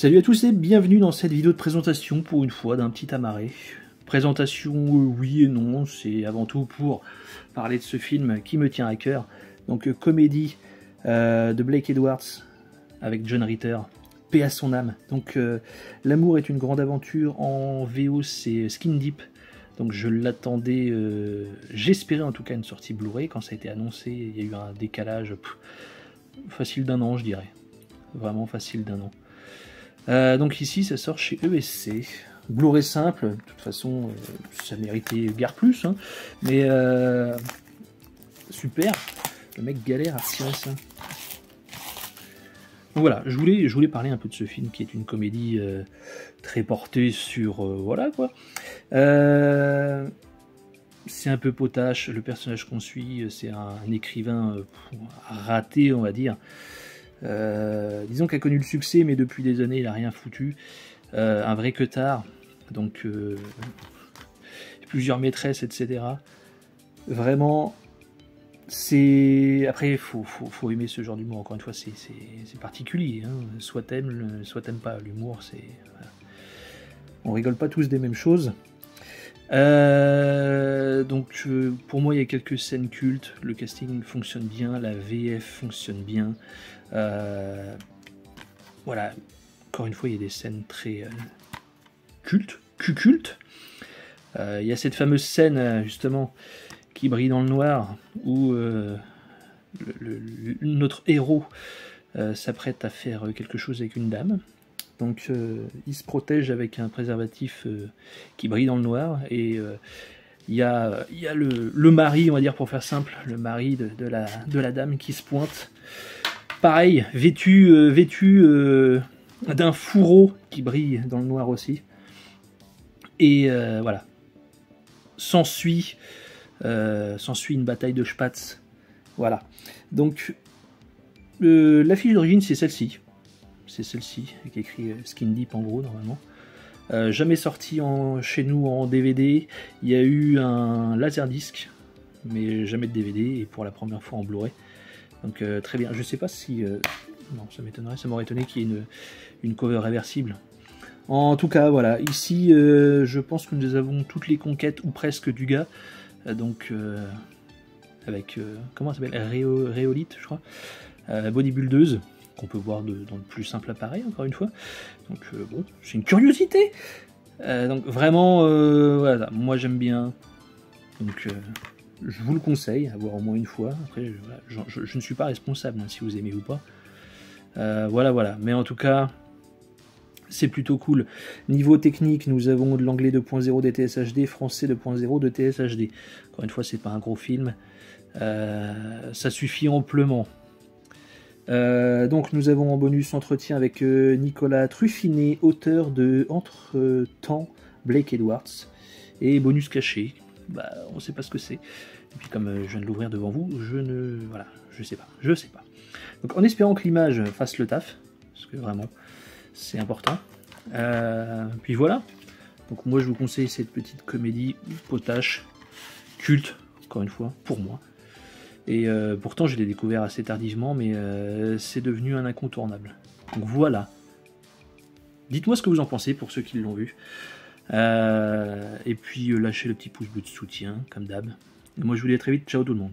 Salut à tous et bienvenue dans cette vidéo de présentation pour une fois d'un petit amarré. Présentation oui et non, c'est avant tout pour parler de ce film qui me tient à cœur. Donc comédie de Blake Edwards avec John Ritter, paix à son âme. Donc L'amour est une grande aventure, en VO c'est Skin Deep. Donc je l'attendais, j'espérais en tout cas une sortie Blu-ray. Quand ça a été annoncé, il y a eu un décalage facile d'un an, je dirais. Vraiment facile d'un an. Donc ici ça sort chez ESC, Blu-ray simple, de toute façon ça méritait guère plus, hein. Mais super, le mec galère à retirer ça. Donc voilà, je voulais parler un peu de ce film qui est une comédie très portée sur, voilà quoi. C'est un peu potache, le personnage qu'on suit, c'est un écrivain raté on va dire. Disons qu'il a connu le succès, mais depuis des années, il n'a rien foutu. Un vrai queutard, donc plusieurs maîtresses, etc. Vraiment, c'est... Après, il faut aimer ce genre d'humour. Encore une fois, c'est particulier. Hein. Soit t'aimes pas. L'humour, c'est... Voilà. On rigole pas tous des mêmes choses. Pour moi il y a quelques scènes cultes, le casting fonctionne bien, la VF fonctionne bien, voilà, encore une fois il y a des scènes très cultes. Il y a cette fameuse scène justement qui brille dans le noir où notre héros s'apprête à faire quelque chose avec une dame. Donc il se protège avec un préservatif qui brille dans le noir, et il y a le mari, on va dire pour faire simple, le mari de la dame qui se pointe. Pareil, vêtu d'un fourreau qui brille dans le noir aussi. Et voilà. S'ensuit une bataille de spatz. Voilà. Donc l'affiche d'origine c'est celle-ci. C'est celle-ci, avec écrit Skin Deep en gros, normalement. Jamais sorti chez nous en DVD. Il y a eu un Laserdisc, mais jamais de DVD, et pour la première fois en Blu-ray. Donc très bien. Je sais pas si... non, ça m'étonnerait, ça m'aurait étonné qu'il y ait une cover réversible. En tout cas, voilà. Ici, je pense que nous avons toutes les conquêtes, ou presque, du gars. Avec... comment ça s'appelle, Rhéolite, je crois. Bodybuildeuse, qu'on peut voir dans le plus simple appareil, encore une fois. Donc bon, c'est une curiosité. Donc vraiment, voilà, moi j'aime bien. Donc je vous le conseille, à voir au moins une fois. Après, je ne suis pas responsable hein, si vous aimez ou pas. Voilà. Mais en tout cas, c'est plutôt cool. Niveau technique, nous avons de l'anglais 2.0 DTS HD, français 2.0 de TSHD. Encore une fois, c'est pas un gros film. Ça suffit amplement. Donc nous avons en bonus entretien avec Nicolas Truffinet, auteur de Entre-temps Blake Edwards, et bonus caché, on sait pas ce que c'est, et puis comme je viens de l'ouvrir devant vous, je sais pas. Donc en espérant que l'image fasse le taf, parce que vraiment c'est important, puis voilà. Donc moi je vous conseille cette petite comédie potache, culte, encore une fois, pour moi. Et pourtant je l'ai découvert assez tardivement, mais c'est devenu un incontournable. Donc voilà. Dites-moi ce que vous en pensez pour ceux qui l'ont vu. Et puis lâchez le petit pouce bleu de soutien, comme d'hab. Et moi je vous dis à très vite, ciao tout le monde.